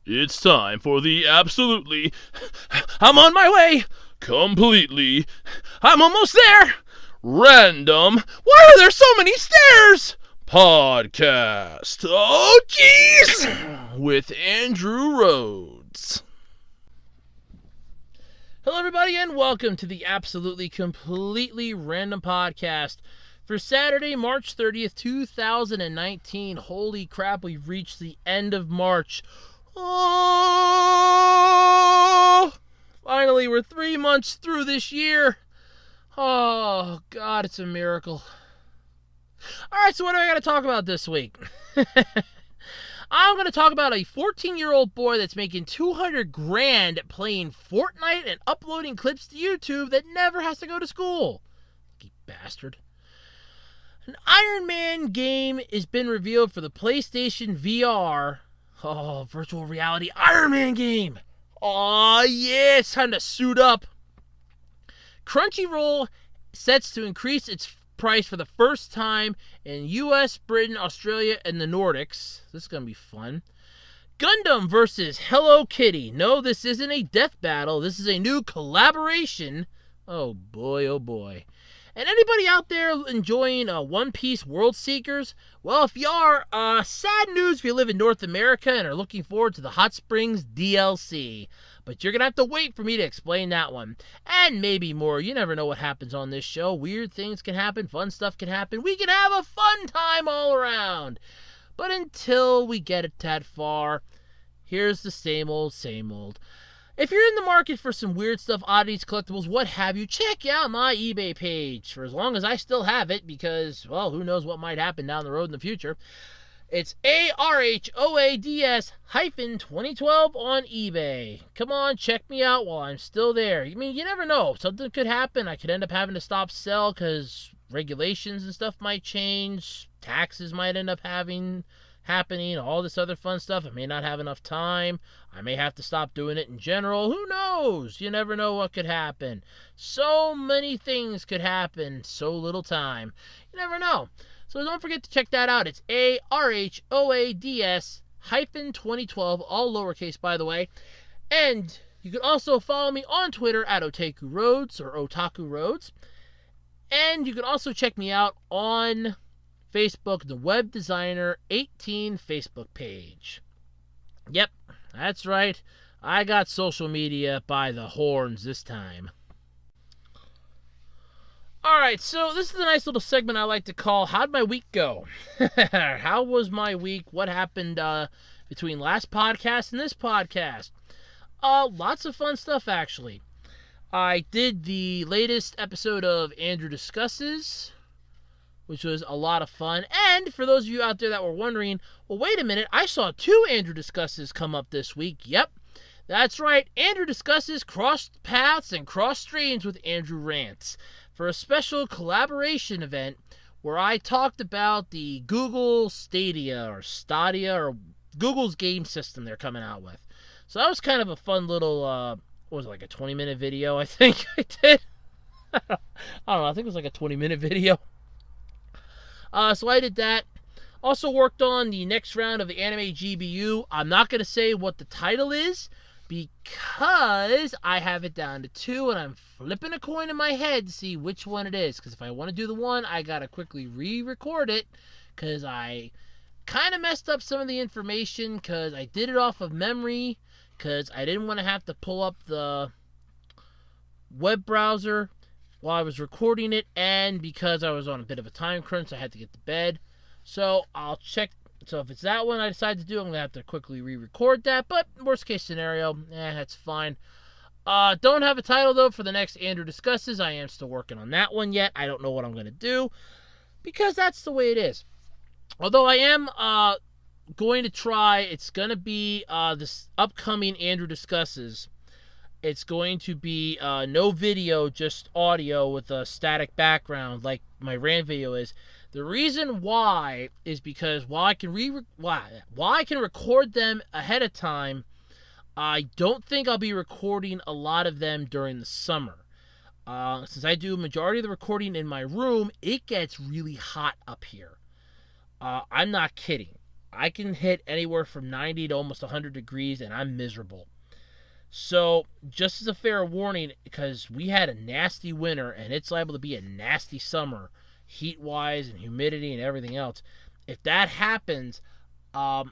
It's time for the absolutely, I'm on my way, completely, I'm almost there, random, why are there so many stairs? Podcast. Oh, jeez! With Andrew Rhodes. Hello, everybody, and welcome to the absolutely, completely random podcast for Saturday, March 30th, 2019. Holy crap, we've reached the end of March. Oh! Finally, we're 3 months through this year. Oh, God, it's a miracle. Alright, so what do I got to talk about this week? I'm going to talk about a 14-year-old boy that's making $200,000 playing Fortnite and uploading clips to YouTube that never has to go to school. Lucky bastard. An Ironman game has been revealed for the PlayStation VR. Oh, virtual reality Ironman game. Oh, yeah, it's time to suit up. Crunchyroll sets to increase its price for the first time in US, Britain, Australia, and the Nordics. This is going to be fun. Gundam versus Hello Kitty. No, this isn't a death battle. This is a new collaboration. Oh boy, oh boy. And anybody out there enjoying One Piece World Seekers? Well, if you are, sad news if you live in North America and are looking forward to the Hot Springs DLC. But you're going to have to wait for me to explain that one. And maybe more. You never know what happens on this show. Weird things can happen. Fun stuff can happen. We can have a fun time all around. But until we get it that far, here's the same old, same old. If you're in the market for some weird stuff, oddities, collectibles, what have you, check out my eBay page. For as long as I still have it, because, well, who knows what might happen down the road in the future. It's ARHOADS-2012 on eBay. Come on, check me out while I'm still there. I mean, you never know. Something could happen. I could end up having to stop sell because regulations and stuff might change. Taxes might end up happening. All this other fun stuff. I may not have enough time. I may have to stop doing it in general. Who knows? You never know what could happen. So many things could happen. So little time. You never know. So don't forget to check that out. It's ARHOADS-2012, all lowercase, by the way. And you can also follow me on Twitter at Otaku Roads or Otaku Roads. And you can also check me out on Facebook, the Web Designer 18 Facebook page. Yep, that's right. I got social media by the horns this time. Alright, so this is a nice little segment I like to call How'd My Week Go? How was my week? What happened between last podcast and this podcast? Lots of fun stuff, actually. I did the latest episode of Andrew Discusses, which was a lot of fun. And for those of you out there that were wondering, well, wait a minute, I saw 2 Andrew Discusses come up this week. Yep, that's right. Andrew Discusses crossed paths and crossed streams with Andrew Rants for a special collaboration event where I talked about the Google Stadia or Google's game system they're coming out with. So that was kind of a fun little, what was it, like a 20-minute video, I think I did? I don't know, I think it was like a 20-minute video. So I did that. Also worked on the next round of the Anime GBU. I'm not going to say what the title is because I have it down to 2 and I'm flipping a coin in my head to see which one it is. Because if I want to do the one, I got to quickly re-record it because I kind of messed up some of the information because I did it off of memory because I didn't want to have to pull up the web browser while I was recording it, and because I was on a bit of a time crunch, I had to get to bed. So I'll check. So if it's that one I decide to do, I'm going to have to quickly re-record that. But worst case scenario, that's fine. Don't have a title, though, for the next Andrew Discusses. I am still working on that one yet. I don't know what I'm going to do, because that's the way it is. Although I am going to try, it's going to be this upcoming Andrew Discusses. It's going to be no video, just audio with a static background like my rant video is. The reason why is because while I can record them ahead of time, I don't think I'll be recording a lot of them during the summer. Since I do a majority of the recording in my room, it gets really hot up here. I'm not kidding. I can hit anywhere from 90 to almost 100 degrees, and I'm miserable. So, just as a fair warning, because we had a nasty winter, and it's liable to be a nasty summer, heat-wise and humidity and everything else. If that happens, the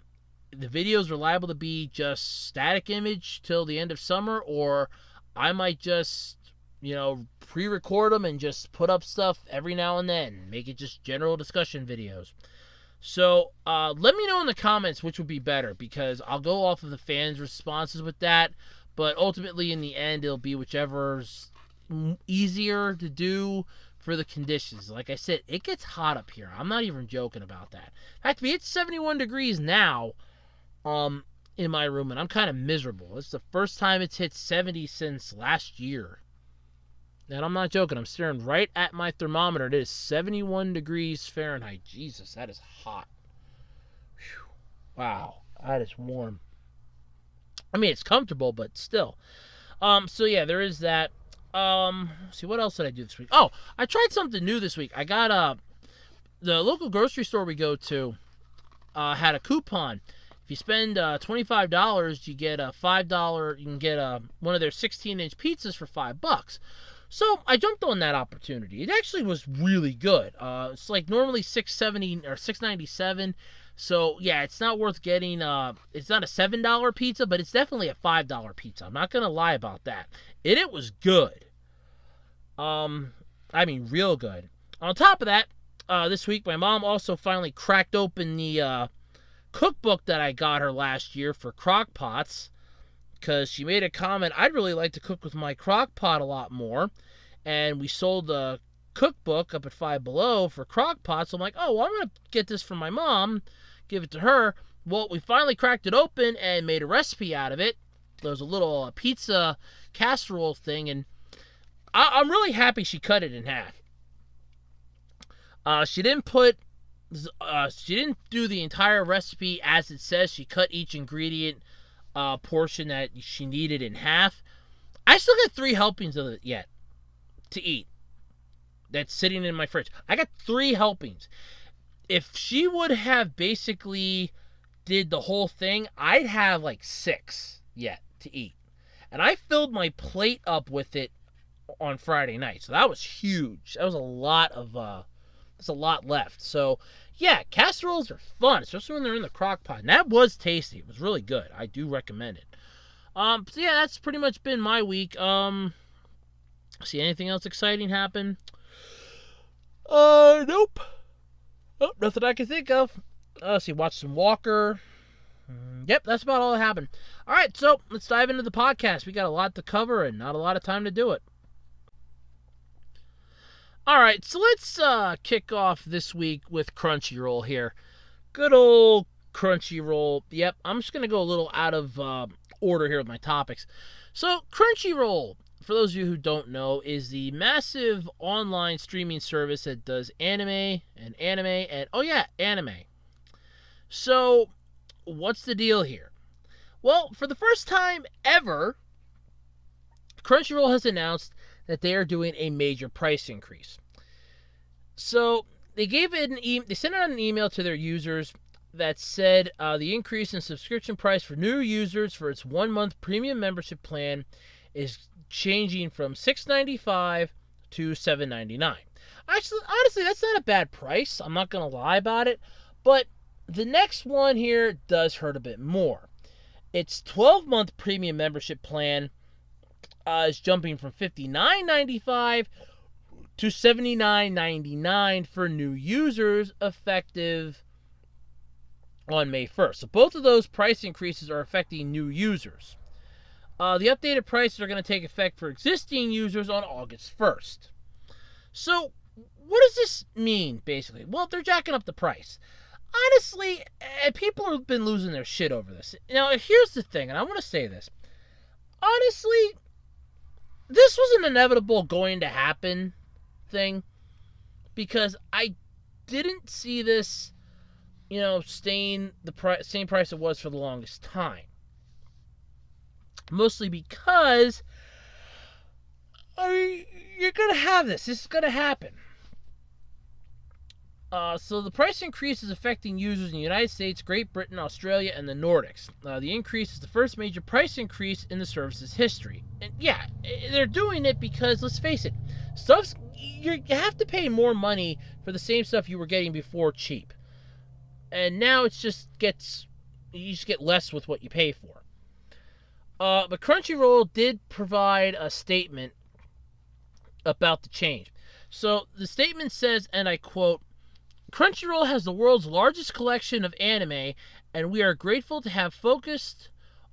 videos are liable to be just static image till the end of summer, or I might just, pre-record them and just put up stuff every now and then. Make it just general discussion videos. So, let me know in the comments which would be better, because I'll go off of the fans' responses with that, but ultimately in the end, it'll be whichever's easier to do for the conditions. Like I said, it gets hot up here. I'm not even joking about that. In fact, it's 71 degrees now in my room, and I'm kind of miserable. It's the first time it's hit 70 since last year. And I'm not joking. I'm staring right at my thermometer. It is 71 degrees Fahrenheit. Jesus, that is hot. Whew. Wow, that is warm. I mean, it's comfortable, but still. So yeah, there is that. Let's see, what else did I do this week? Oh, I tried something new this week. I got the local grocery store we go to had a coupon. If you spend $25, you get a $5. You can get one of their 16-inch pizzas for $5. So I jumped on that opportunity. It actually was really good. It's like normally $6.70 or $6.97. So yeah, it's not worth getting. It's not a $7 pizza, but it's definitely a $5 pizza. I'm not gonna lie about that. And it was good. I mean, real good. On top of that, this week my mom also finally cracked open the cookbook that I got her last year for crock pots, because she made a comment, I'd really like to cook with my crock pot a lot more, and we sold the cookbook up at Five Below for crock pots. So I'm like, oh, well, I'm going to get this from my mom, give it to her. Well, we finally cracked it open and made a recipe out of it. There was a little pizza casserole thing, and I'm really happy she cut it in half. She didn't do the entire recipe as it says. She cut each ingredient portion that she needed in half. I still got 3 helpings of it yet to eat. That's sitting in my fridge. I got 3 helpings. If she would have basically did the whole thing, I'd have like 6 yet to eat. And I filled my plate up with it on Friday night. So that was huge. That was a lot left. So yeah, casseroles are fun, especially when they're in the crock pot. And that was tasty. It was really good. I do recommend it. So yeah, that's pretty much been my week. See anything else exciting happen? Nope. Oh, nothing I can think of. See, watch some Walker. Yep, that's about all that happened. All right, so let's dive into the podcast. We got a lot to cover and not a lot of time to do it. All right, so let's kick off this week with Crunchyroll here. Good old Crunchyroll. Yep, I'm just going to go a little out of order here with my topics. So Crunchyroll, for those of you who don't know, is the massive online streaming service that does anime, and oh yeah, anime. So what's the deal here? Well, for the first time ever, Crunchyroll has announced that they are doing a major price increase. So they sent out an email to their users that said the increase in subscription price for new users for its 1-month premium membership plan is changing from $6.95 to $7.99. Actually, honestly, that's not a bad price. I'm not going to lie about it. But the next one here does hurt a bit more. Its 12-month premium membership plan is jumping from $59.95 to $79.99 for new users, effective on May 1st. So both of those price increases are affecting new users. The updated prices are going to take effect for existing users on August 1st. So what does this mean, basically? Well, they're jacking up the price. Honestly, people have been losing their shit over this. Now, here's the thing, and I want to say this. Honestly, this was an inevitable going to happen thing, because I didn't see this, staying the same price it was for the longest time. Mostly because, you're going to have this. This is going to happen. So the price increase is affecting users in the United States, Great Britain, Australia, and the Nordics. The increase is the first major price increase in the service's history. And yeah, they're doing it because, let's face it, you have to pay more money for the same stuff you were getting before cheap. And now you just get less with what you pay for. But Crunchyroll did provide a statement about the change. So the statement says, and I quote, Crunchyroll has the world's largest collection of anime, and we are grateful to have focused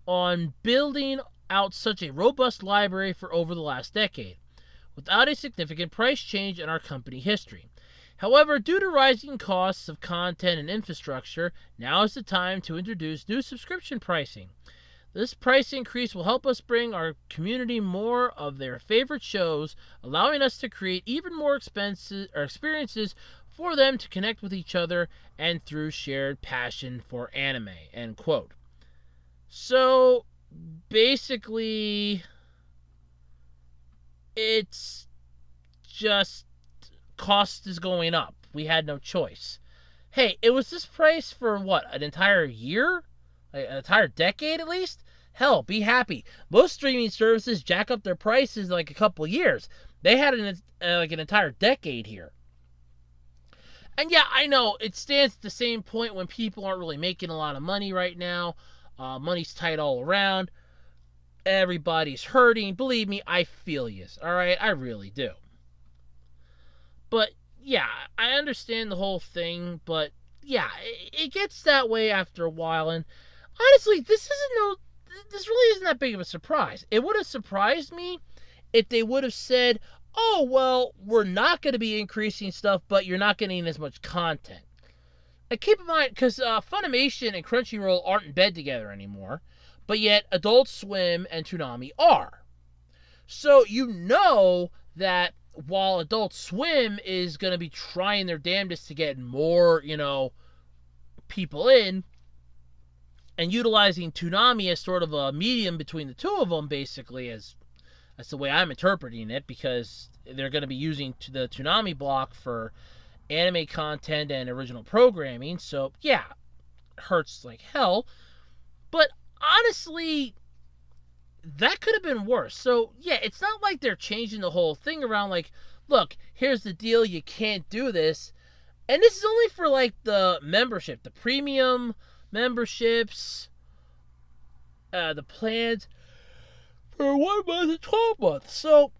on building out such a robust library for over the last decade, without a significant price change in our company history. However, due to rising costs of content and infrastructure, now is the time to introduce new subscription pricing. This price increase will help us bring our community more of their favorite shows, allowing us to create even more experiences for them to connect with each other and through shared passion for anime. End quote. So basically, it's just cost is going up. We had no choice. Hey, it was this price for what, an entire year? Like an entire decade at least? Hell, be happy. Most streaming services jack up their prices in like a couple years. They had an entire decade here. And yeah, I know it stands at the same point when people aren't really making a lot of money right now. Money's tight all around. Everybody's hurting. Believe me, I feel you. All right, I really do. But yeah, I understand the whole thing. But yeah, it gets that way after a while. And honestly, this really isn't that big of a surprise. It would have surprised me if they would have said, oh, well, we're not going to be increasing stuff, but you're not getting as much content. And keep in mind, because Funimation and Crunchyroll aren't in bed together anymore, but yet Adult Swim and Toonami are. So you know that while Adult Swim is going to be trying their damnedest to get more, people in, and utilizing Toonami as sort of a medium between the two of them, basically, that's the way I'm interpreting it, because they're going to be using the Toonami block for anime content and original programming. So, yeah, hurts like hell. But honestly, that could have been worse. So, yeah, it's not like they're changing the whole thing around like, look, here's the deal, you can't do this. And this is only for like the membership, the premium memberships, the plans for 1 month and 12 months. So,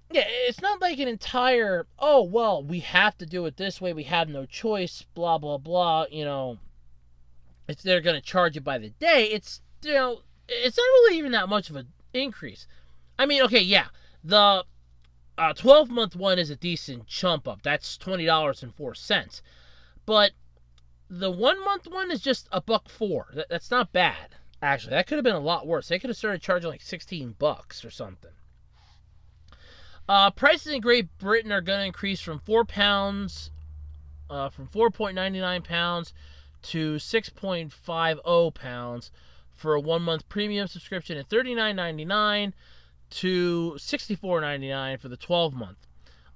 yeah, it's not like an entire, oh, well, we have to do it this way, we have no choice, blah, blah, blah, they're going to charge you by the day. It's not really even that much of an increase. I mean, okay, yeah, the 12-month one is a decent chump up. That's $20.04. But the 1 month one is just $1.04. That's not bad. Actually, that could have been a lot worse. They could have started charging like $16 or something. Prices in Great Britain are going to increase from £4, from £4.99 to £6.50 for a 1 month premium subscription, and $39.99 to $64.99 for the 12-month.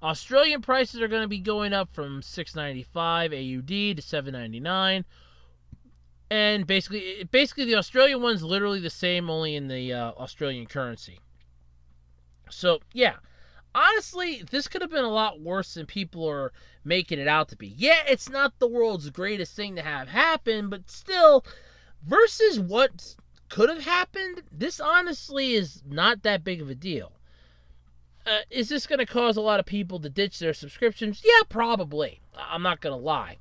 Australian prices are going to be going up from $6.95 AUD to $7.99. And basically the Australian one's literally the same, only in the Australian currency. So, yeah. Honestly, this could have been a lot worse than people are making it out to be. Yeah, it's not the world's greatest thing to have happen, but still, versus what could have happened, this honestly is not that big of a deal. Is this going to cause a lot of people to ditch their subscriptions? Yeah, probably. I'm not going to lie.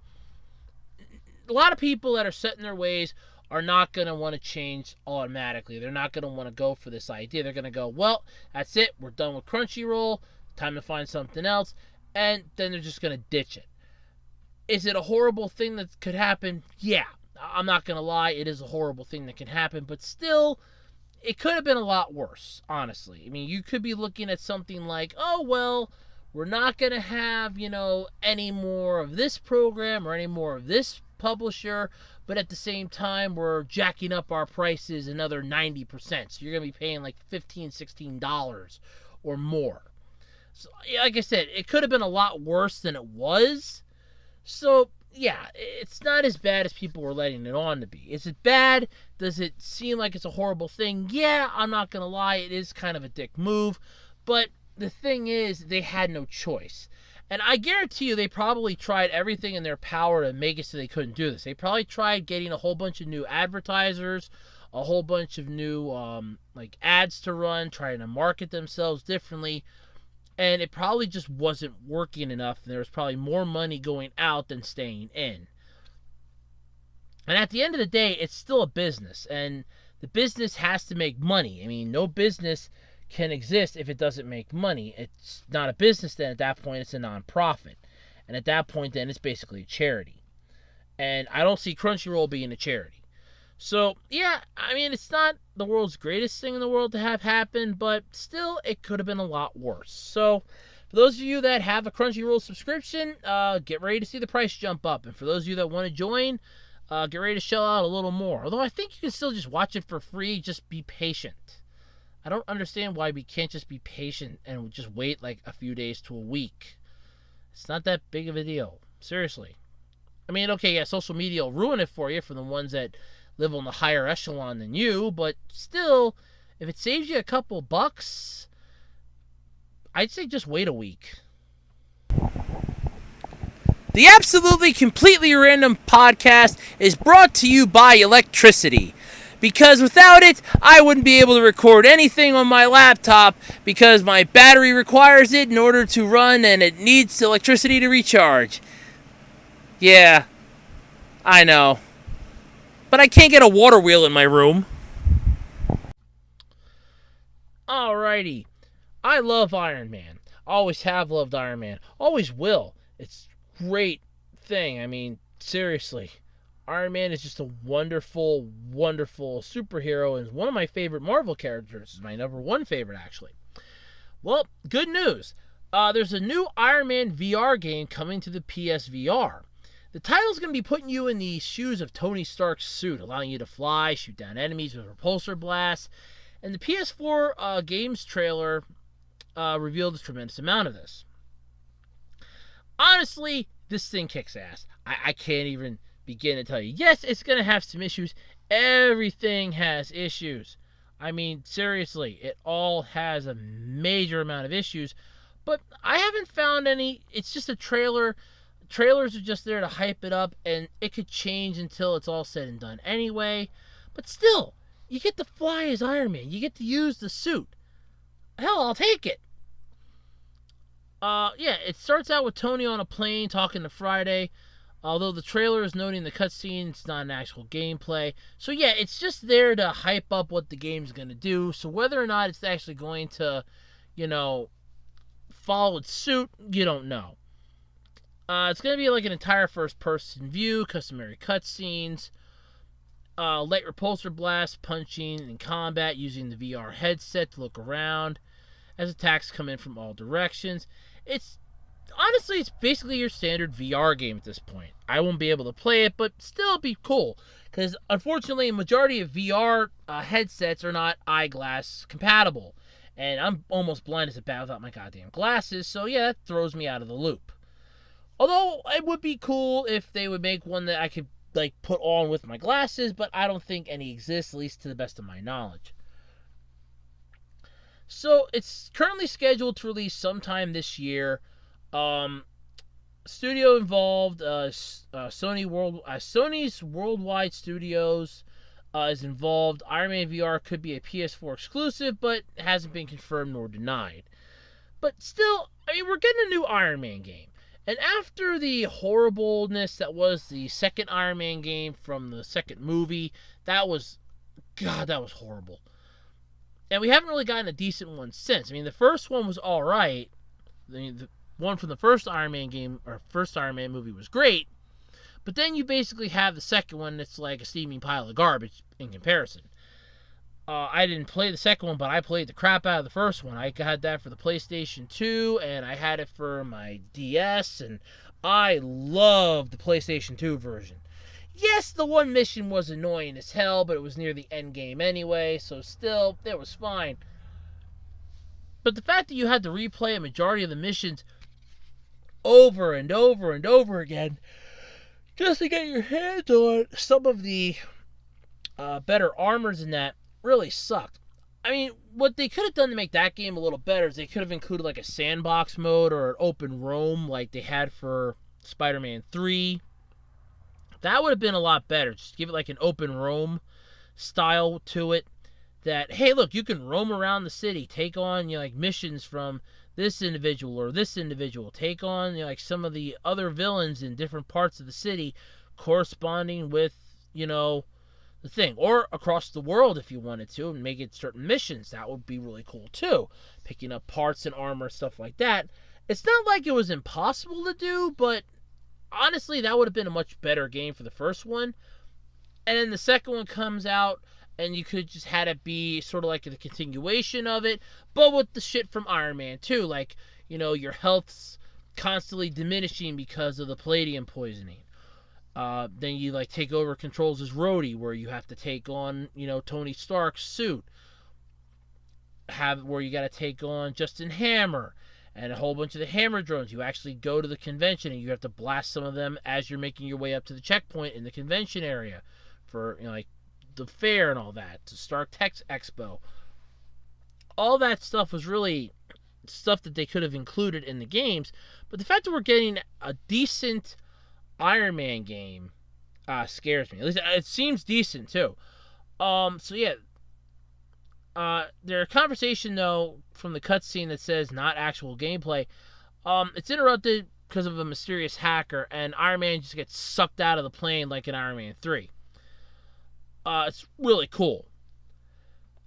A lot of people that are set in their ways are not going to want to change automatically. They're not going to want to go for this idea. They're going to go, well, that's it. We're done with Crunchyroll. Time to find something else. And then they're just going to ditch it. Is it a horrible thing that could happen? Yeah. I'm not going to lie. It is a horrible thing that can happen. But still, it could have been a lot worse, honestly. I mean, you could be looking at something like, oh, well, we're not going to have, any more of this program or any more of this publisher, but at the same time, we're jacking up our prices another 90%. So you're going to be paying like $15, $16 or more. So, like I said, it could have been a lot worse than it was. So, yeah, it's not as bad as people were letting it on to be. Is it bad? Does it seem like it's a horrible thing? Yeah, I'm not going to lie, it is kind of a dick move. But the thing is, they had no choice. And I guarantee you, they probably tried everything in their power to make it so they couldn't do this. They probably tried getting a whole bunch of new advertisers, a whole bunch of new ads to run, trying to market themselves differently, and it probably just wasn't working enough, and there was probably more money going out than staying in. And at the end of the day, it's still a business, and the business has to make money. I mean, no business can exist if it doesn't make money. It's not a business then. At that point, it's a non-profit. And at that point, then, it's basically a charity. And I don't see Crunchyroll being a charity. So, yeah, I mean, it's not the world's greatest thing in the world to have happen, but still, it could have been a lot worse. So, for those of you that have a Crunchyroll subscription, get ready to see the price jump up. And for those of you that want to join, get ready to shell out a little more. Although I think you can still just watch it for free, just be patient. I don't understand why we can't just be patient and just wait like a few days to a week. It's not that big of a deal. Seriously. I mean, okay, yeah, social media will ruin it for you for the ones that live on the higher echelon than you, but still, if it saves you a couple bucks, I'd say just wait a week. The Absolutely Completely Random podcast is brought to you by electricity. Because without it, I wouldn't be able to record anything on my laptop because my battery requires it in order to run and it needs electricity to recharge. Yeah, I know. But I can't get a water wheel in my room. Alrighty. I love Iron Man. Always have loved Iron Man. Always will. It's a great thing. I mean, seriously. Iron Man is just a wonderful, wonderful superhero and is one of my favorite Marvel characters. It's my number one favorite, actually. Well, good news. There's a new Iron Man VR game coming to the PSVR. The title's going to be putting you in the shoes of Tony Stark's suit, allowing you to fly, shoot down enemies with repulsor blasts, and the PS4 games trailer revealed a tremendous amount of this. Honestly, this thing kicks ass. I can't even begin to tell you. Yes, it's going to have some issues. Everything has issues. I mean, seriously, it all has a major amount of issues, but I haven't found any. It's just a trailer. Trailers are just there to hype it up, and it could change until it's all said and done anyway. But still, you get to fly as Iron Man. You get to use the suit. Hell, I'll take it. Yeah, it starts out with Tony on a plane talking to Friday. Although the trailer is noting the cutscene, it's not an actual gameplay. So yeah, it's just there to hype up what the game's going to do. So whether or not it's actually going to, follow its suit, you don't know. It's going to be like an entire first-person view, customary cutscenes, light repulsor blasts, punching, and combat using the VR headset to look around as attacks come in from all directions. Honestly, it's basically your standard VR game at this point. I won't be able to play it, but still be cool. Because, unfortunately, a majority of VR headsets are not eyeglass compatible. And I'm almost blind as a bat without my goddamn glasses, so yeah, that throws me out of the loop. Although, it would be cool if they would make one that I could, put on with my glasses, but I don't think any exists, at least to the best of my knowledge. So, it's currently scheduled to release sometime this year. Studio involved, Sony's Worldwide Studios is involved. Iron Man VR could be a PS4 exclusive, but hasn't been confirmed nor denied. But still, I mean, we're getting a new Iron Man game. And after the horribleness that was the second Iron Man game from the second movie, that was horrible. And we haven't really gotten a decent one since. I mean, the first one was alright. The one from the first Iron Man game, or first Iron Man movie, was great. But then you basically have the second one that's like a steaming pile of garbage in comparison. I didn't play the second one, but I played the crap out of the first one. I had that for the PlayStation 2, and I had it for my DS, and I loved the PlayStation 2 version. Yes, the one mission was annoying as hell, but it was near the end game anyway, so still, it was fine. But the fact that you had to replay a majority of the missions over and over and over again just to get your hands on some of the better armors in that really sucked. I mean, what they could have done to make that game a little better is they could have included like a sandbox mode or an open roam like they had for Spider-Man 3. That would have been a lot better. Just give it like an open roam style to it. That, hey, look, you can roam around the city, take on, like missions from this individual or this individual, take on like some of the other villains in different parts of the city, corresponding with the thing, or across the world if you wanted to, and make it certain missions. That would be really cool too. Picking up parts and armor, stuff like that. It's not like it was impossible to do, but honestly, that would have been a much better game for the first one. And then the second one comes out, and you could just had it be sort of like the continuation of it, but with the shit from Iron Man 2, like, your health's constantly diminishing because of the palladium poisoning. Then you like take over controls as Rhodey, where you have to take on, Tony Stark's suit. Where you got to take on Justin Hammer and a whole bunch of the Hammer drones. You actually go to the convention and you have to blast some of them as you're making your way up to the checkpoint in the convention area for like the fair and all that, to Stark Tech Expo. All that stuff was really stuff that they could have included in the games, but the fact that we're getting a decent Iron Man game scares me. At least it seems decent too. So yeah, there's a conversation though from the cutscene that says not actual gameplay. It's interrupted because of a mysterious hacker, and Iron Man just gets sucked out of the plane like in Iron Man 3. It's really cool.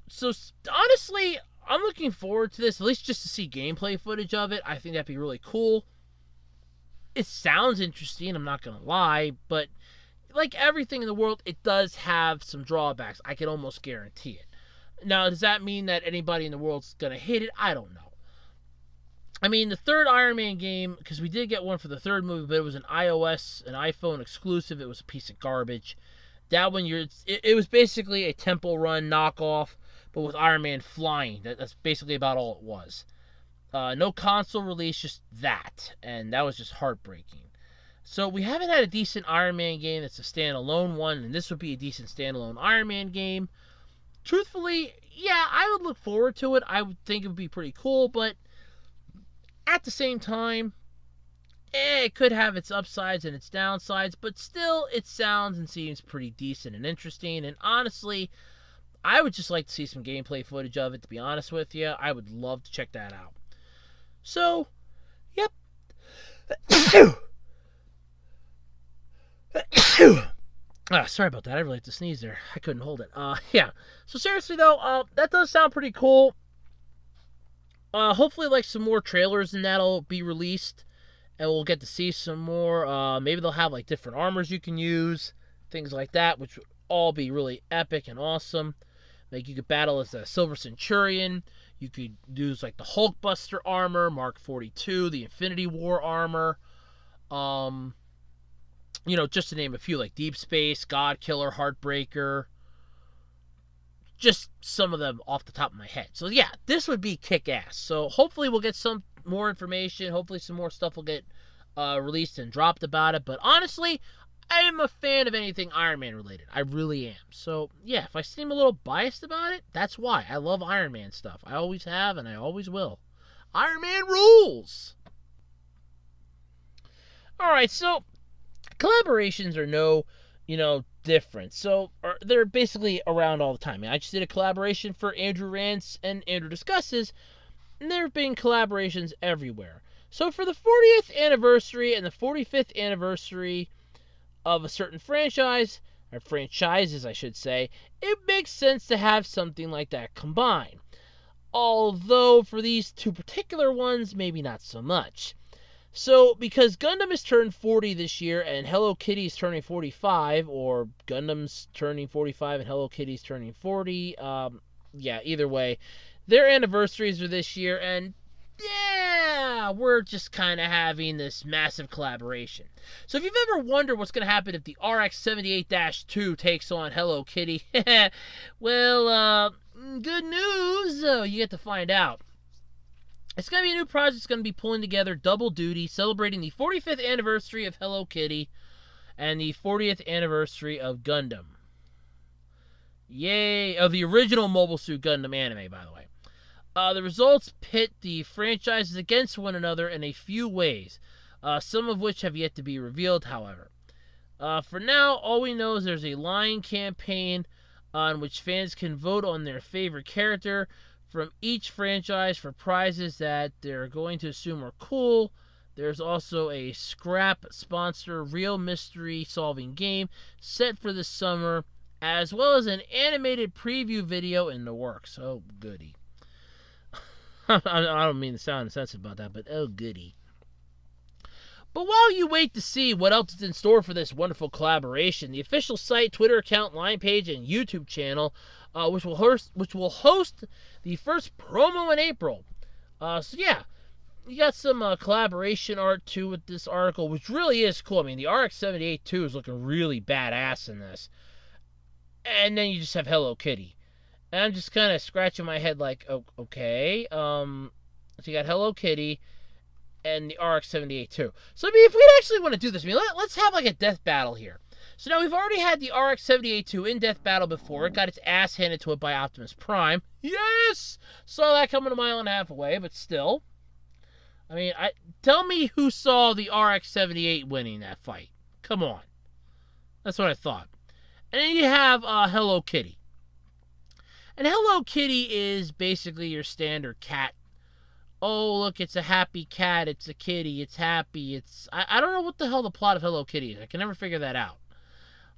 So honestly, I'm looking forward to this, at least just to see gameplay footage of it. I think that'd be really cool. It sounds interesting, I'm not going to lie, but like everything in the world, it does have some drawbacks. I can almost guarantee it. Now, does that mean that anybody in the world's going to hate it? I don't know. I mean, the third Iron Man game, because we did get one for the third movie, but it was an iOS, an iPhone exclusive. It was a piece of garbage. That one, it was basically a Temple Run knockoff, but with Iron Man flying. That's basically about all it was. No console release, just that. And that was just heartbreaking. So we haven't had a decent Iron Man game that's a standalone one, and this would be a decent standalone Iron Man game. Truthfully, yeah, I would look forward to it. I would think it would be pretty cool, but at the same time, it could have its upsides and its downsides, but still, it sounds and seems pretty decent and interesting. And honestly, I would just like to see some gameplay footage of it, to be honest with you. I would love to check that out. So, yep. Sorry about that. I really had to sneeze there. I couldn't hold it. Yeah. So seriously though, that does sound pretty cool. Hopefully, like some more trailers and that'll be released, and we'll get to see some more. Maybe they'll have like different armors you can use, things like that, which would all be really epic and awesome. Like you could battle as a Silver Centurion. You could use like the Hulkbuster armor, Mark 42, the Infinity War armor. Just to name a few, like Deep Space, God Killer, Heartbreaker. Just some of them off the top of my head. So yeah, this would be kick-ass. So hopefully we'll get some more information. Hopefully some more stuff will get released and dropped about it. But honestly, I am a fan of anything Iron Man related. I really am. So yeah, if I seem a little biased about it, that's why. I love Iron Man stuff. I always have and I always will. Iron Man rules! Alright, so collaborations are no, different. So they're basically around all the time. I mean, I just did a collaboration for Andrew Rants and Andrew Discusses, and there have been collaborations everywhere. So for the 40th anniversary and the 45th anniversary of a certain franchise, or franchises I should say, it makes sense to have something like that combined. Although for these two particular ones, maybe not so much. So, because Gundam has turned 40 this year, and Hello Kitty's turning 45, or Gundam's turning 45 and Hello Kitty's turning 40, either way, their anniversaries are this year, and yeah, we're just kind of having this massive collaboration. So if you've ever wondered what's going to happen if the RX-78-2 takes on Hello Kitty, well, good news, you get to find out. It's going to be a new project that's going to be pulling together double duty, celebrating the 45th anniversary of Hello Kitty and the 40th anniversary of Gundam. Yay! Of the original Mobile Suit Gundam anime, by the way. The results pit the franchises against one another in a few ways, some of which have yet to be revealed, however. For now, all we know is there's a line campaign on which fans can vote on their favorite character from each franchise for prizes that they're going to assume are cool. There's also a Scrap sponsor real mystery solving game set for this summer, as well as an animated preview video in the works. Oh, goody. I don't mean to sound insensitive about that, but oh, goody. But while you wait to see what else is in store for this wonderful collaboration, the official site, Twitter account, line page, and YouTube channel, which will host the first promo in April. So yeah, you got some collaboration art too with this article, which really is cool. I mean, the RX-78-2 is looking really badass in this, and then you just have Hello Kitty, and I'm just kind of scratching my head like, oh, okay, so you got Hello Kitty and the RX-78 too. So, I mean, if we actually want to do this, I mean, let's have like a death battle here. So now we've already had the RX-78-2 in death battle before. It got its ass handed to it by Optimus Prime. Yes! Saw that coming a mile and a half away, but still. I mean, tell me who saw the RX-78 winning that fight. Come on. That's what I thought. And then you have Hello Kitty. And Hello Kitty is basically your standard cat. Oh, look, it's a happy cat, it's a kitty, it's happy, it's... I don't know what the hell the plot of Hello Kitty is. I can never figure that out.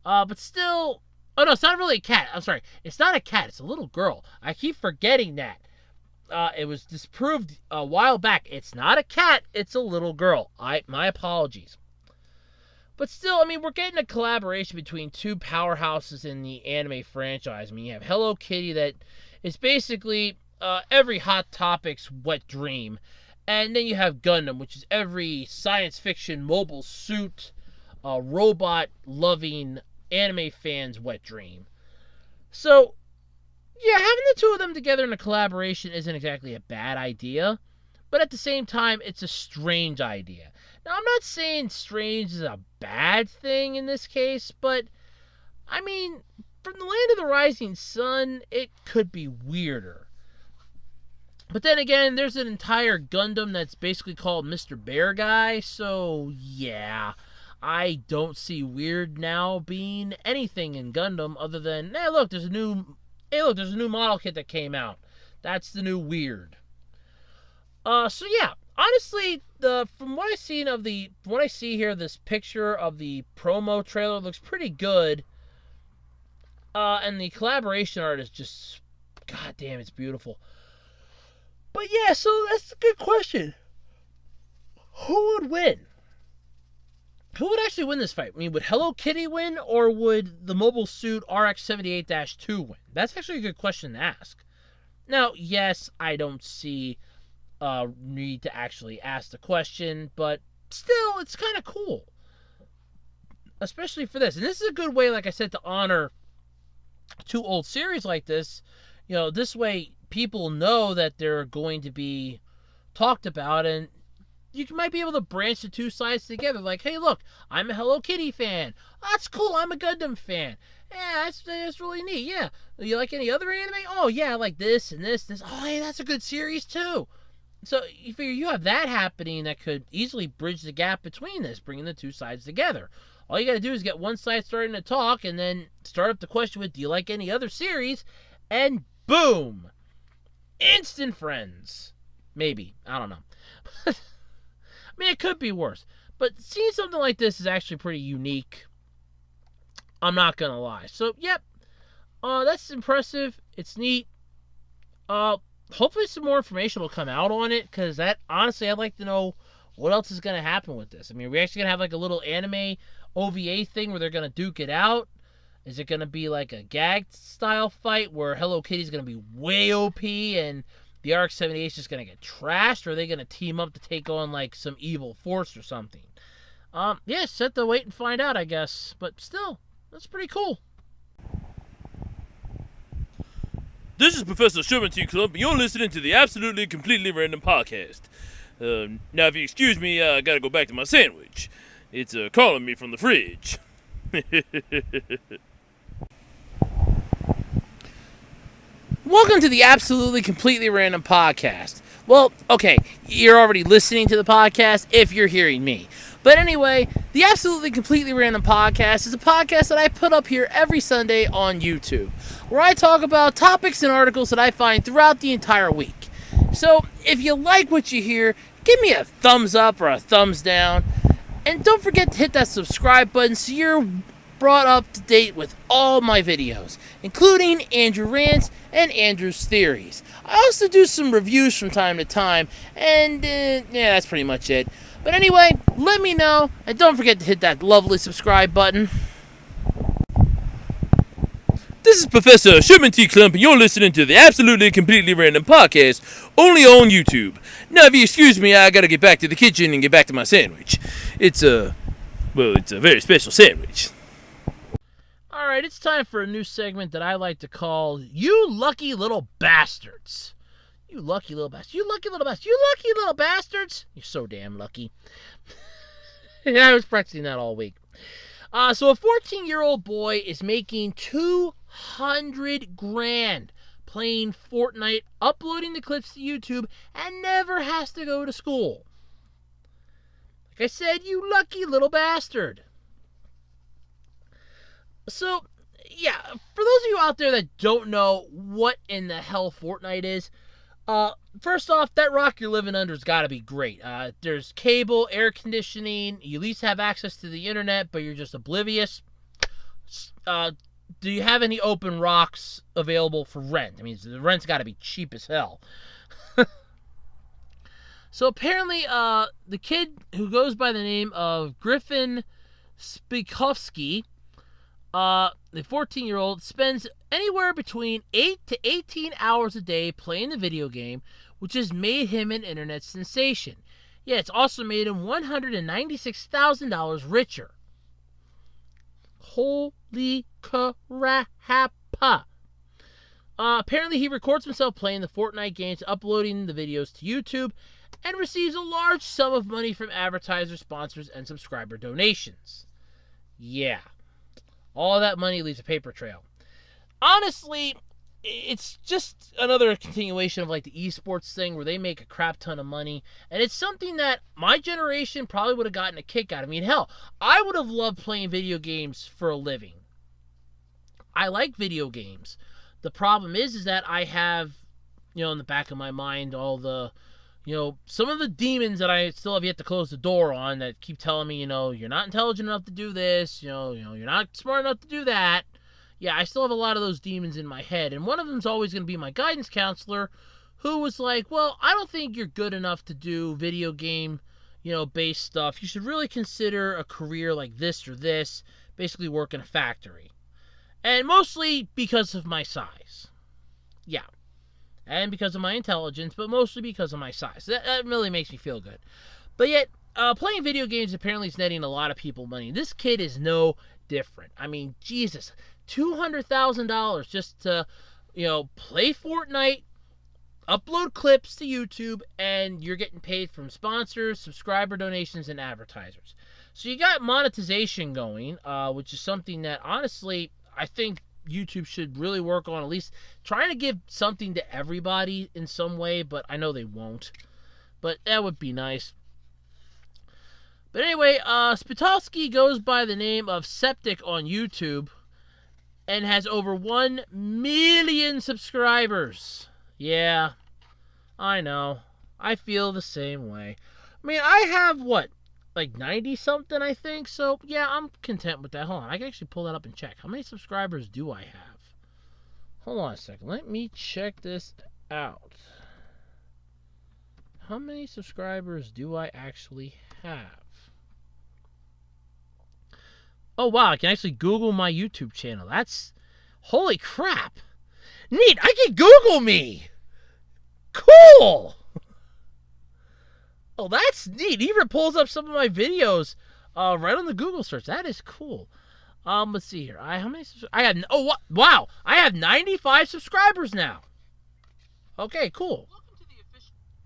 But still... Oh, no, it's not really a cat. I'm sorry. It's not a cat. It's a little girl. I keep forgetting that. It was disproved a while back. It's not a cat. It's a little girl. My apologies. But still, I mean, we're getting a collaboration between two powerhouses in the anime franchise. I mean, you have Hello Kitty that is basically... every Hot Topic's wet dream. And then you have Gundam, which is every science fiction mobile suit, robot-loving anime fan's wet dream. So, yeah, having the two of them together in a collaboration isn't exactly a bad idea. But at the same time, it's a strange idea. Now, I'm not saying strange is a bad thing in this case, but, I mean, from the Land of the Rising Sun, it could be weirder. But then again, there's an entire Gundam that's basically called Mr. Bear Guy, so yeah, I don't see weird now being anything in Gundam other than, hey look, there's a new model kit that came out. That's the new weird. So yeah, honestly, from what I see here, this picture of the promo trailer looks pretty good. And the collaboration art is just, goddamn, it's beautiful. But yeah, so that's a good question. Who would win? Who would actually win this fight? I mean, would Hello Kitty win, or would the Mobile Suit RX-78-2 win? That's actually a good question to ask. Now, yes, I don't see need to actually ask the question, but still, it's kind of cool. Especially for this. And this is a good way, like I said, to honor two old series like this. You know, this way people know that they're going to be talked about, and you might be able to branch the two sides together. Like, hey, look, I'm a Hello Kitty fan. Oh, that's cool. I'm a Gundam fan. Yeah, that's really neat. Yeah. You like any other anime? Oh, yeah, I like this and this. Oh, hey, that's a good series, too. So you figure you have that happening that could easily bridge the gap between this, bringing the two sides together. All you got to do is get one side starting to talk and then start up the question with, do you like any other series? And boom! Instant friends. Maybe. I don't know. I mean, it could be worse. But seeing something like this is actually pretty unique. I'm not going to lie. So, yep. That's impressive. It's neat. Hopefully some more information will come out on it, because that, honestly, I'd like to know what else is going to happen with this. I mean, are we actually going to have like a little anime OVA thing where they're going to duke it out? Is it going to be like a gag style fight where Hello Kitty's going to be way OP and the RX-78 is just going to get trashed? Or are they going to team up to take on like some evil force or something? Yeah, just have to wait and find out, I guess. But still, that's pretty cool. This is Professor Sherman T. Clump, and you're listening to the Absolutely Completely Random Podcast. Now, if you excuse me, I gotta go back to my sandwich. It's calling me from the fridge. Welcome to the Absolutely Completely Random Podcast. Well, okay, you're already listening to the podcast if you're hearing me. But anyway, the Absolutely Completely Random Podcast is a podcast that I put up here every Sunday on YouTube, where I talk about topics and articles that I find throughout the entire week. So, if you like what you hear, give me a thumbs up or a thumbs down. And don't forget to hit that subscribe button so you're brought up to date with all my videos, including Andrew Rants and Andrew's Theories. I also do some reviews from time to time, and yeah, that's pretty much it. But anyway, let me know, and don't forget to hit that lovely subscribe button. This is Professor Sherman T. Clump, and you're listening to the Absolutely Completely Random Podcast, only on YouTube. Now, if you excuse me, I gotta get back to the kitchen and get back to my sandwich. It's a very special sandwich. Alright, it's time for a new segment that I like to call You Lucky Little Bastards. You lucky little bastards. You lucky little bastards. You lucky little bastards. You're so damn lucky. I was practicing that all week. So a 14-year-old boy is making $200,000 playing Fortnite, uploading the clips to YouTube, and never has to go to school. Like I said, you lucky little bastard. So, yeah, for those of you out there that don't know what in the hell Fortnite is, first off, that rock you're living under's got to be great. There's cable, air conditioning, you at least have access to the internet, but you're just oblivious. Do you have any open rocks available for rent? I mean, the rent's got to be cheap as hell. So apparently, the kid who goes by the name of Griffin Spikovsky, the 14-year-old, spends anywhere between 8 to 18 hours a day playing the video game, which has made him an internet sensation. Yeah, it's also made him $196,000 richer. Holy crap. Apparently, he records himself playing the Fortnite games, uploading the videos to YouTube, and receives a large sum of money from advertisers, sponsors, and subscriber donations. Yeah. All that money leaves a paper trail. Honestly, it's just another continuation of like the esports thing where they make a crap ton of money. And it's something that my generation probably would have gotten a kick out of. I mean, hell, I would have loved playing video games for a living. I like video games. The problem is that I have, in the back of my mind, all the, some of the demons that I still have yet to close the door on that keep telling me, you're not intelligent enough to do this, you're not smart enough to do that. Yeah, I still have a lot of those demons in my head, and one of them's always going to be my guidance counselor, who was like, well, I don't think you're good enough to do video game, based stuff. You should really consider a career like this or this, basically work in a factory. And mostly because of my size. Yeah. And because of my intelligence, but mostly because of my size. That really makes me feel good. But yet, playing video games apparently is netting a lot of people money. This kid is no different. I mean, Jesus, $200,000 just to, play Fortnite, upload clips to YouTube, and you're getting paid from sponsors, subscriber donations, and advertisers. So you got monetization going, which is something that, honestly, I think YouTube should really work on, at least trying to give something to everybody in some way, but I know they won't. But that would be nice. But anyway, Spitalski goes by the name of Septic on YouTube and has over 1 million subscribers. Yeah, I know. I feel the same way. I mean, I have, like 90 something, I think. So yeah, I'm content with that. Hold on, I can actually pull that up and check. How many subscribers do I have? Hold on a second. Let me check this out. How many subscribers do I actually have? Oh wow, I can actually Google my YouTube channel. That's holy crap. Neat, I can Google me. Cool. Oh, that's neat. It even pulls up some of my videos right on the Google search. That is cool. Let's see here. How many? I had. Oh, what? Wow! I have 95 subscribers now. Okay, cool.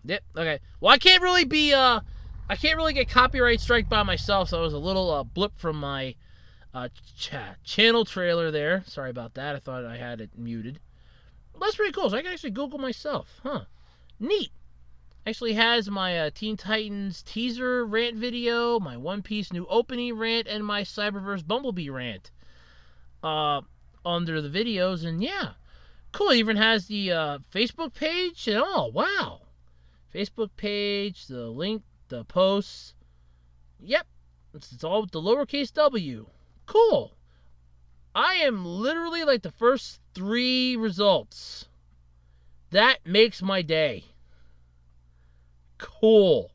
Yep. Okay. Well, I can't really be. I can't really get copyright strike by myself, so I was a little blip from my channel trailer there. Sorry about that. I thought I had it muted. Well, that's pretty cool. So I can actually Google myself. Huh. Neat. Actually has my Teen Titans teaser rant video, my One Piece new opening rant, and my Cyberverse Bumblebee rant under the videos. And yeah, cool. It even has the Facebook page and all. Wow. Facebook page, the link, the posts. Yep. It's all with the lowercase w. Cool. I am literally like the first 3 results. That makes my day. Cool.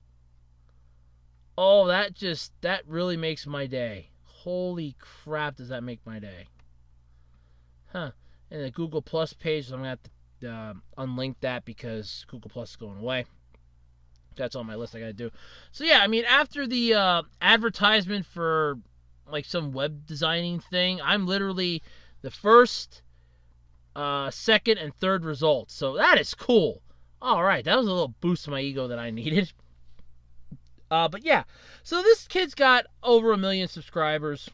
Oh, that really makes my day. Holy crap, does that make my day. Huh. And the Google Plus page, so I'm going to have to unlink that because Google Plus is going away. That's on my list I got to do. So yeah, I mean, after the advertisement for like some web designing thing, I'm literally the first, second, and third results. So that is cool. All right, that was a little boost to my ego that I needed. But yeah, so this kid's got over 1 million subscribers.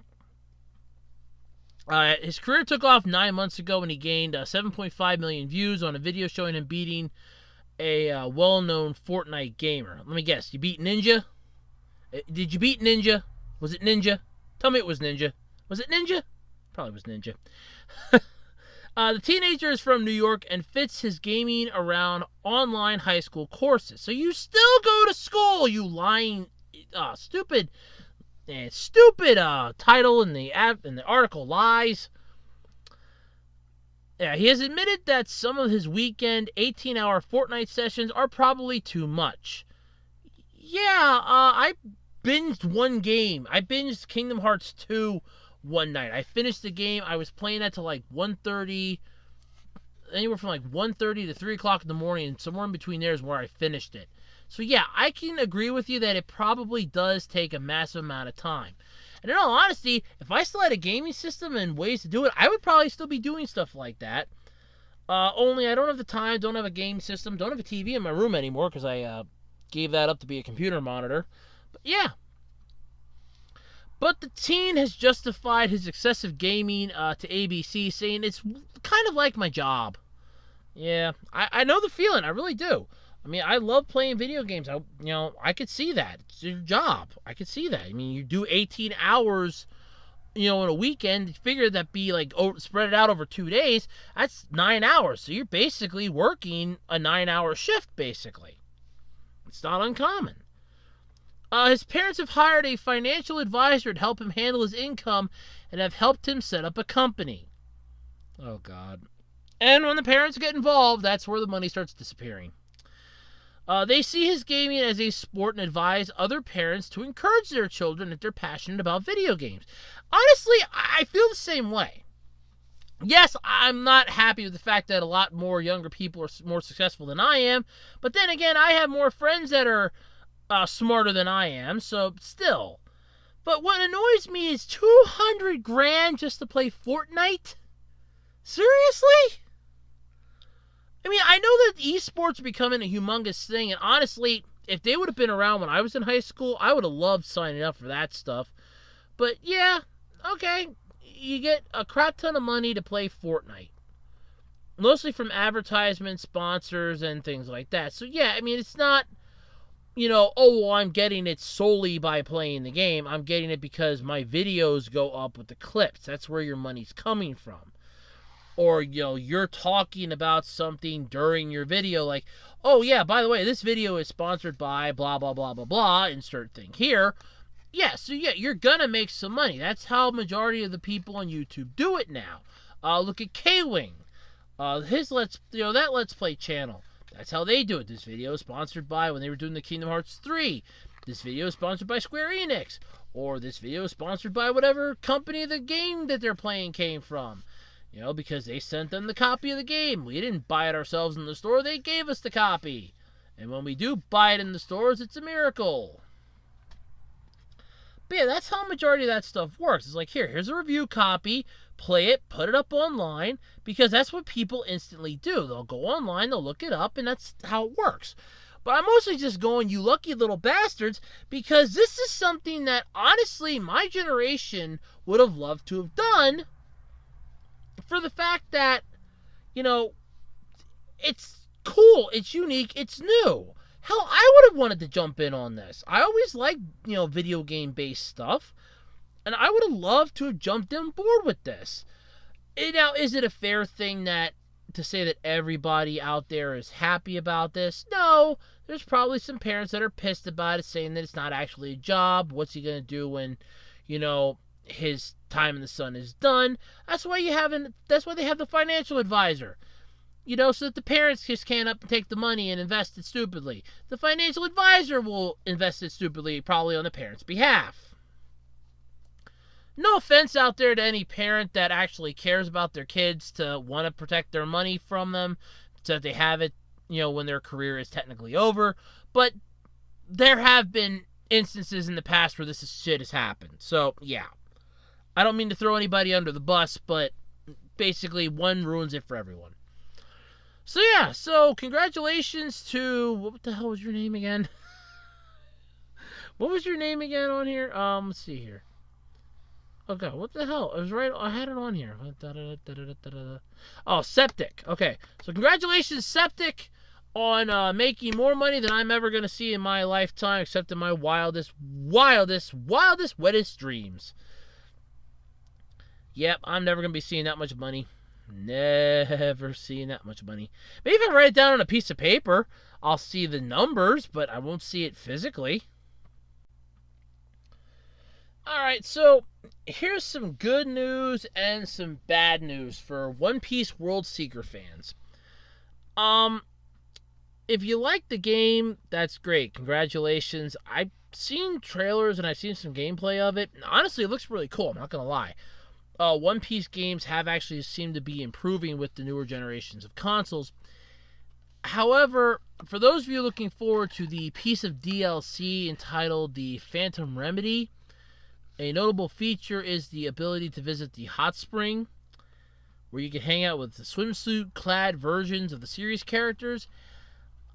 His career took off 9 months ago when he gained 7.5 million views on a video showing him beating a well-known Fortnite gamer. Let me guess, you beat Ninja? Did you beat Ninja? Was it Ninja? Tell me it was Ninja. Was it Ninja? Probably was Ninja. The teenager is from New York and fits his gaming around online high school courses. So you still go to school, you lying, stupid title in the article lies. Yeah, he has admitted that some of his weekend 18-hour Fortnite sessions are probably too much. Yeah, I binged one game. I binged Kingdom Hearts 2 one night. I finished the game. I was playing that till like 1:30, anywhere from like 1:30 to 3 o'clock in the morning, and somewhere in between there is where I finished it. So yeah, I can agree with you that it probably does take a massive amount of time. And in all honesty, if I still had a gaming system and ways to do it, I would probably still be doing stuff like that. Only I don't have the time, don't have a game system, don't have a TV in my room anymore because I gave that up to be a computer monitor. But yeah. But the teen has justified his excessive gaming to ABC, saying it's kind of like my job. Yeah, I know the feeling. I really do. I mean, I love playing video games. I could see that. It's your job. I could see that. I mean, you do 18 hours, in a weekend. You figure that be like spread it out over 2 days. That's 9 hours. So you're basically working a 9-hour shift, basically. It's not uncommon. His parents have hired a financial advisor to help him handle his income and have helped him set up a company. Oh, God. And when the parents get involved, that's where the money starts disappearing. They see his gaming as a sport and advise other parents to encourage their children if they're passionate about video games. Honestly, I feel the same way. Yes, I'm not happy with the fact that a lot more younger people are more successful than I am, but then again, I have more friends that are smarter than I am, so still. But what annoys me is $200,000 just to play Fortnite? Seriously? I mean, I know that esports are becoming a humongous thing, and honestly, if they would have been around when I was in high school, I would have loved signing up for that stuff. But yeah, okay, you get a crap ton of money to play Fortnite. Mostly from advertisements, sponsors, and things like that. So yeah, I mean, it's not, I'm getting it solely by playing the game. I'm getting it because my videos go up with the clips. That's where your money's coming from. Or, you're talking about something during your video like, oh yeah, by the way, this video is sponsored by blah, blah, blah, blah, blah, insert thing here. Yeah, so yeah, you're gonna make some money. That's how majority of the people on YouTube do it now. Look at K-Wing. His that Let's Play channel. That's how they do it. This video is sponsored by when they were doing the Kingdom Hearts 3. This video is sponsored by Square Enix. Or this video is sponsored by whatever company the game that they're playing came from. Because they sent them the copy of the game. We didn't buy it ourselves in the store. They gave us the copy. And when we do buy it in the stores, it's a miracle. But yeah, that's how majority of that stuff works. It's like, here's a review copy, play it, put it up online, because that's what people instantly do. They'll go online, they'll look it up, and that's how it works. But I'm mostly just going, you lucky little bastards, because this is something that, honestly, my generation would have loved to have done, for the fact that, it's cool, it's unique, it's new. Hell, I would have wanted to jump in on this. I always liked, video game-based stuff, and I would have loved to have jumped on board with this. Now, is it a fair thing to say that everybody out there is happy about this? No. There's probably some parents that are pissed about it, saying that it's not actually a job. What's he going to do when, his time in the sun is done? That's why they have the financial advisor. So that the parents just can't up and take the money and invest it stupidly. The financial advisor will invest it stupidly, probably on the parents' behalf. No offense out there to any parent that actually cares about their kids to want to protect their money from them so that they have it, when their career is technically over. But there have been instances in the past where this shit has happened. So, yeah. I don't mean to throw anybody under the bus, but basically one ruins it for everyone. So yeah, congratulations to, what the hell was your name again? What was your name again on here? Let's see here. Okay, what the hell? It was right, I had it on here. Oh, Septic. Okay, so congratulations, Septic, on making more money than I'm ever going to see in my lifetime, except in my wildest, wettest dreams. Yep, I'm never going to be seeing that much money. Never seen that much money. Maybe if I write it down on a piece of paper, I'll see the numbers, but I won't see it physically. Alright, so here's some good news and some bad news for One Piece World Seeker fans. If you like the game, that's great. Congratulations. I've seen trailers and I've seen some gameplay of it. Honestly, it looks really cool, I'm not going to lie. One Piece games have actually seemed to be improving with the newer generations of consoles. However, for those of you looking forward to the piece of DLC entitled the Phantom Remedy, a notable feature is the ability to visit the hot spring, where you can hang out with the swimsuit-clad versions of the series characters.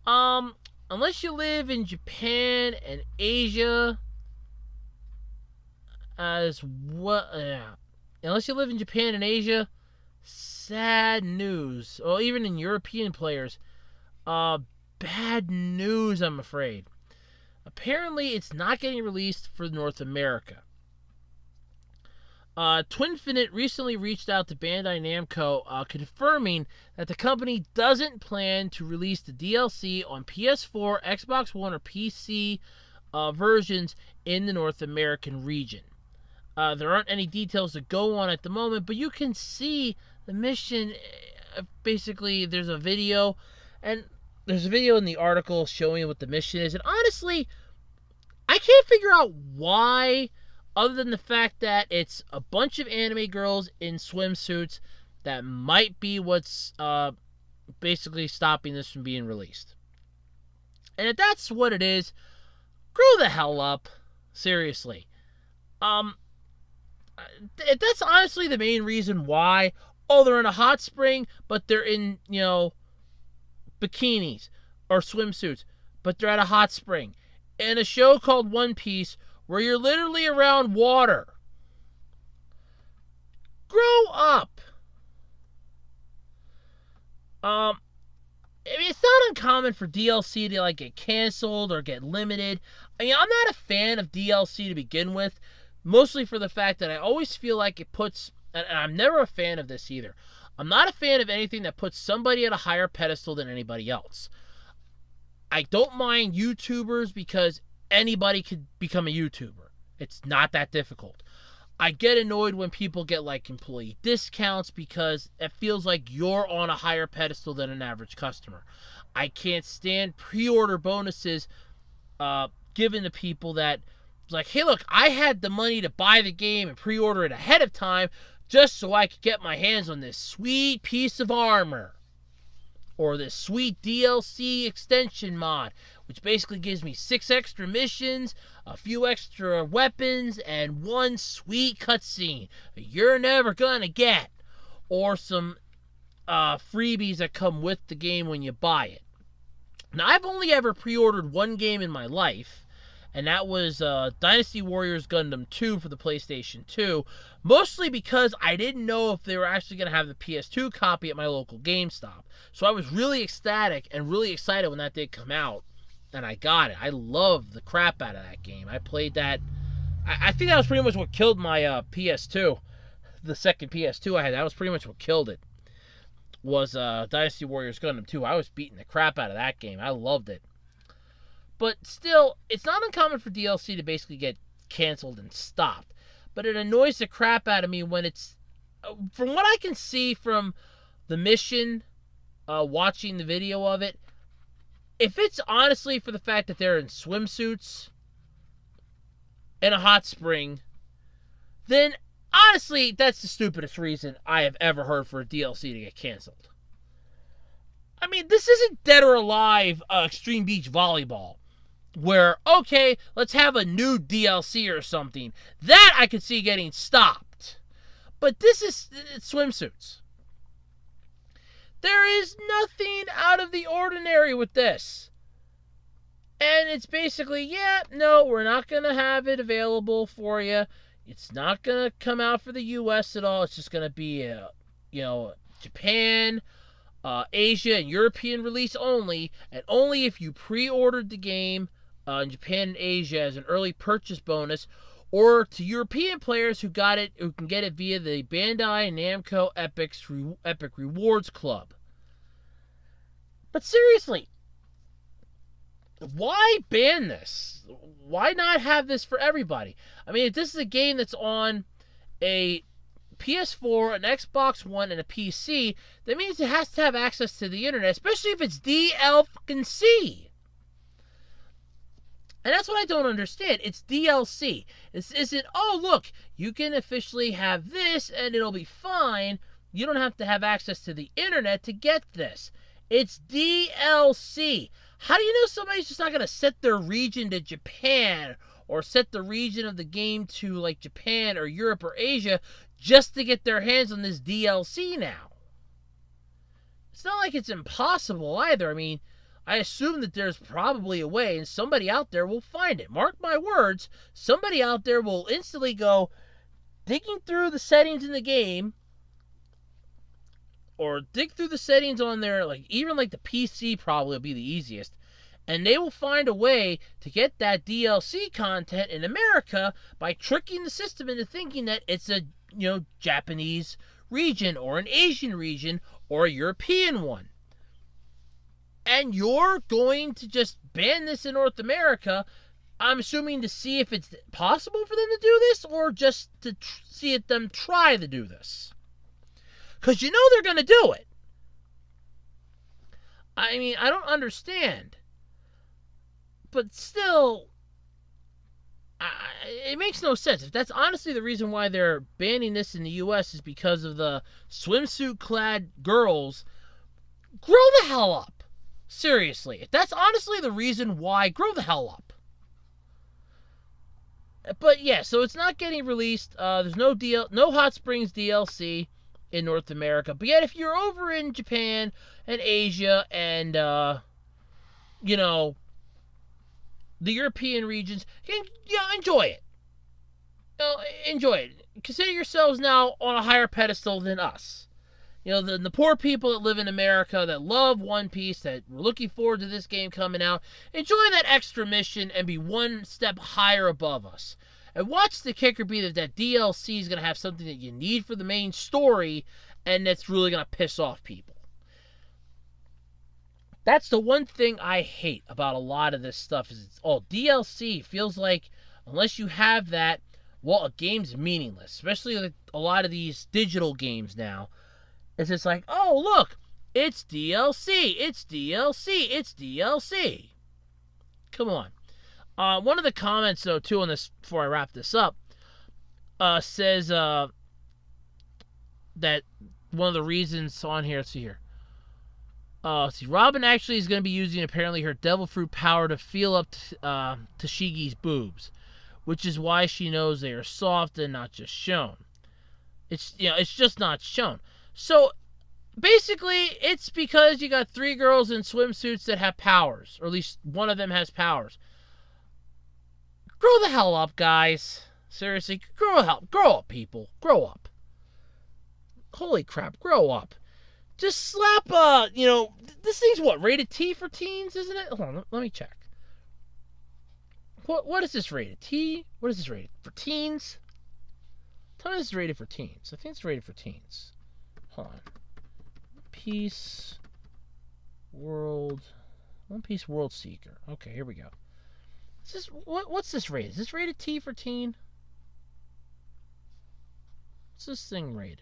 Unless you live in Japan and Asia, as well, yeah. Unless you live in Japan and Asia, sad news. Or even in European players, bad news, I'm afraid. Apparently, it's not getting released for North America. Twinfinite recently reached out to Bandai Namco, confirming that the company doesn't plan to release the DLC on PS4, Xbox One, or PC versions in the North American region. There aren't any details to go on at the moment, but you can see the mission. Basically, there's a video, and there's a video in the article showing what the mission is. And honestly, I can't figure out why, other than the fact that it's a bunch of anime girls in swimsuits. That might be what's basically stopping this from being released. And if that's what it is, grow the hell up. Seriously. That's honestly the main reason why. Oh, they're in a hot spring, but they're in, bikinis or swimsuits, but they're at a hot spring. In a show called One Piece, where you're literally around water. Grow up. It's not uncommon for DLC to get canceled or get limited. I'm not a fan of DLC to begin with. Mostly for the fact that I always feel like it puts, and I'm never a fan of this either, I'm not a fan of anything that puts somebody at a higher pedestal than anybody else. I don't mind YouTubers because anybody could become a YouTuber. It's not that difficult. I get annoyed when people get employee discounts because it feels like you're on a higher pedestal than an average customer. I can't stand pre-order bonuses given to people that, hey, look, I had the money to buy the game and pre-order it ahead of time just so I could get my hands on this sweet piece of armor. or this sweet DLC extension mod, which basically gives me 6 extra missions, a few extra weapons, and one sweet cutscene you're never gonna get, or some freebies that come with the game when you buy it. Now, I've only ever pre-ordered one game in my life, and that was Dynasty Warriors Gundam 2 for the PlayStation 2, mostly because I didn't know if they were actually going to have the PS2 copy at my local GameStop. So I was really ecstatic and really excited when that did come out, and I got it. I loved the crap out of that game. I played that. I think that was pretty much what killed my PS2. The second PS2 I had, that was pretty much what killed it. Was Dynasty Warriors Gundam 2. I was beating the crap out of that game. I loved it. But still, it's not uncommon for DLC to basically get canceled and stopped. But it annoys the crap out of me when it's... From what I can see from the mission, watching the video of it, if it's honestly for the fact that they're in swimsuits in a hot spring, then honestly, that's the stupidest reason I have ever heard for a DLC to get canceled. I mean, this isn't Dead or Alive Extreme Beach Volleyball, where, okay, let's have a new DLC or something. That I could see getting stopped. But this is swimsuits. There is nothing out of the ordinary with this. And it's basically, yeah, no, we're not going to have it available for you. It's not going to come out for the U.S. at all. It's just going to be, Japan, Asia, and European release only. And only if you pre-ordered the game in Japan and Asia as an early purchase bonus, or to European players who can get it via the Bandai Namco Epic Rewards Club. But seriously, why ban this? Why not have this for everybody? I mean, if this is a game that's on a PS4, an Xbox One, and a PC, that means it has to have access to the internet, especially if it's DLC. And that's what I don't understand. It's DLC. This isn't, oh, look, you can officially have this and it'll be fine. You don't have to have access to the internet to get this. It's DLC. How do you know somebody's just not going to set their region to Japan, or set the region of the game to like Japan or Europe or Asia just to get their hands on this DLC now? It's not like it's impossible either. I mean, I assume that there's probably a way, and somebody out there will find it. Mark my words, somebody out there will instantly go digging through the settings in the game, or dig through the settings on there, like even like the PC probably will be the easiest, and they will find a way to get that DLC content in America by tricking the system into thinking that it's a Japanese region or an Asian region or a European one. And you're going to just ban this in North America, I'm assuming to see if it's possible for them to do this, or just to see them try to do this. Because you know they're going to do it. I mean, I don't understand. But still, it makes no sense. If that's honestly the reason why they're banning this in the U.S. is because of the swimsuit-clad girls, grow the hell up. Seriously. If that's honestly the reason why, grow the hell up. But yeah, so it's not getting released. There's no Hot Springs DLC in North America. But yet, if you're over in Japan and Asia and, the European regions, enjoy it. Enjoy it. Consider yourselves now on a higher pedestal than us. The poor people that live in America that love One Piece, that were looking forward to this game coming out, enjoy that extra mission and be one step higher above us. And watch the kicker be that DLC is going to have something that you need for the main story, and that's really going to piss off people. That's the one thing I hate about a lot of this stuff, is it's all DLC. Feels like unless you have that, well, a game's meaningless. Especially like a lot of these digital games now. It's just like, oh, look, it's DLC, it's DLC, it's DLC. Come on. One of the comments, though, too, on this, before I wrap this up, says that one of the reasons on here, let's see here. See, Robin actually is going to be using apparently her devil fruit power to feel up Tashigi's boobs, which is why she knows they are soft and not just shown. It's just not shown. So basically, it's because you got 3 girls in swimsuits that have powers, or at least one of them has powers. Grow the hell up, guys. Seriously, grow up, people. Grow up. Holy crap, grow up. Just slap, this thing's what, rated T for teens, isn't it? Hold on, let me check. What is this rated? T? What is this rated? For teens? Tell me this is rated for teens. I think it's rated for teens. Hold on. One Piece World Seeker. Okay, here we go. What's this rated? Is this rated T for teen? What's this thing rated?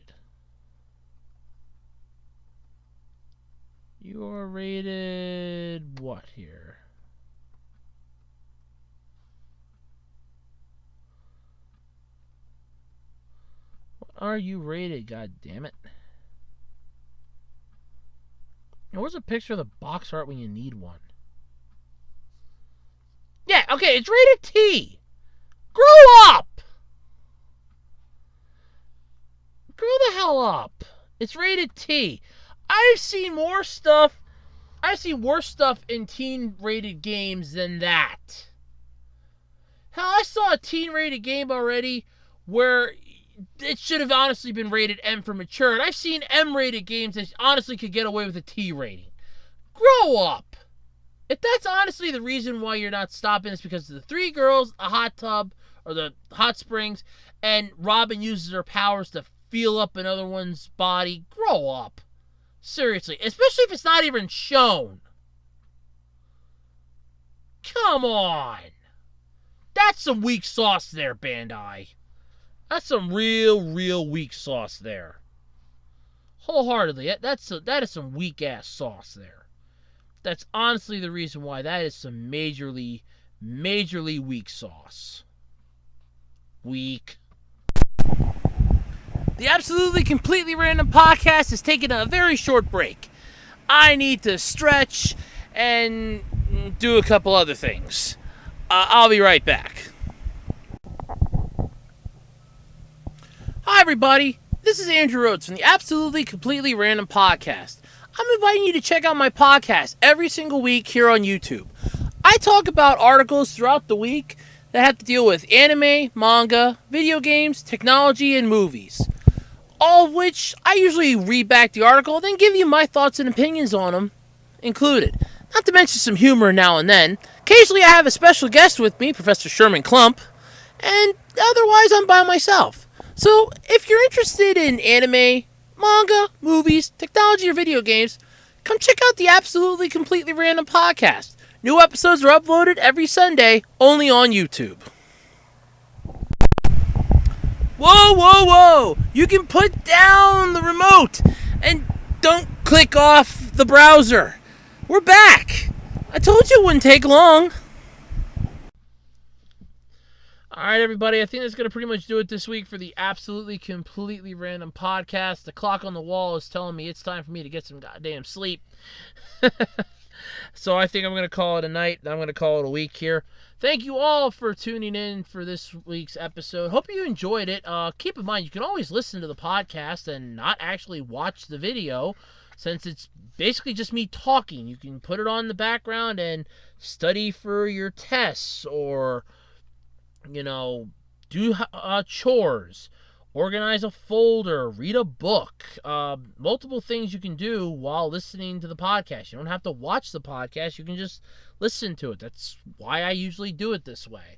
You are rated what here? What are you rated, god damn it? Now, where's a picture of the box art when you need one? Yeah, okay, it's rated T. Grow up! Grow the hell up. It's rated T. I've seen worse stuff in teen-rated games than that. Hell, I saw a teen-rated game already where it should have honestly been rated M for mature. And I've seen M-rated games that honestly could get away with a T rating. Grow up! If that's honestly the reason why you're not stopping, it's because of the 3 girls, a hot tub, or the hot springs, and Robin uses her powers to feel up another one's body. Grow up. Seriously, especially if it's not even shown. Come on. That's some weak sauce there, Bandai. That's some real weak sauce there. Wholeheartedly, that is some weak-ass sauce there. That's honestly the reason why that is some majorly weak sauce. Weak. The Absolutely Completely Random Podcast is taking a very short break. I need to stretch and do a couple other things. I'll be right back. Hi, everybody. This is Andrew Rhodes from the Absolutely Completely Random Podcast. I'm inviting you to check out my podcast every single week here on YouTube. I talk about articles throughout the week that have to deal with anime, manga, video games, technology, and movies. All of which I usually read back the article, then give you my thoughts and opinions on them included. Not to mention some humor now and then. Occasionally I have a special guest with me, Professor Sherman Klump, and otherwise I'm by myself. So if you're interested in anime, manga, movies, technology, or video games, come check out the Absolutely Completely Random Podcast. New episodes are uploaded every Sunday, only on YouTube. Whoa! You can put down the remote and don't click off the browser. We're back. I told you it wouldn't take long. Alright, everybody, I think that's going to pretty much do it this week for the Absolutely Completely Random Podcast. The clock on the wall is telling me it's time for me to get some goddamn sleep. So I think I'm going to call it a night. I'm going to call it a week here. Thank you all for tuning in for this week's episode. Hope you enjoyed it. Keep in mind, you can always listen to the podcast and not actually watch the video, since it's basically just me talking. You can put it on in the background and study for your tests, or, do chores, organize a folder, read a book. Multiple things you can do while listening to the podcast. You don't have to watch the podcast. You can just listen to it. That's why I usually do it this way.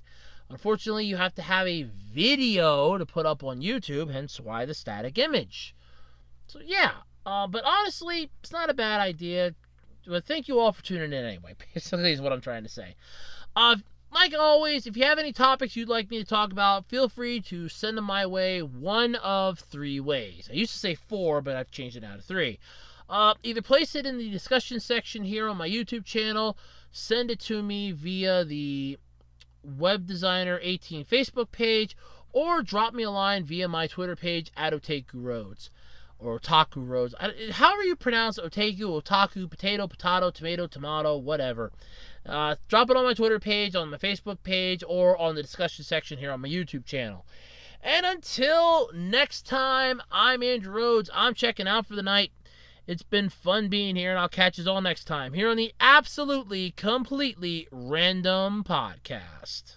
Unfortunately, you have to have a video to put up on YouTube, hence why the static image. So, yeah. But honestly, it's not a bad idea. But thank you all for tuning in anyway, basically is what I'm trying to say. Like always, if you have any topics you'd like me to talk about, feel free to send them my way one of 3 ways. I used to say 4, but I've changed it now to 3. Either place it in the discussion section here on my YouTube channel, send it to me via the Web Designer 18 Facebook page, or drop me a line via my Twitter page, @OtakuRhodes. or otaku roads. However you pronounce it, otaku, potato, tomato, tomato, whatever. Drop it on my Twitter page, on my Facebook page, or on the discussion section here on my YouTube channel. And until next time, I'm Andrew Rhodes. I'm checking out for the night. It's been fun being here, and I'll catch you all next time here on the Absolutely Completely Random Podcast.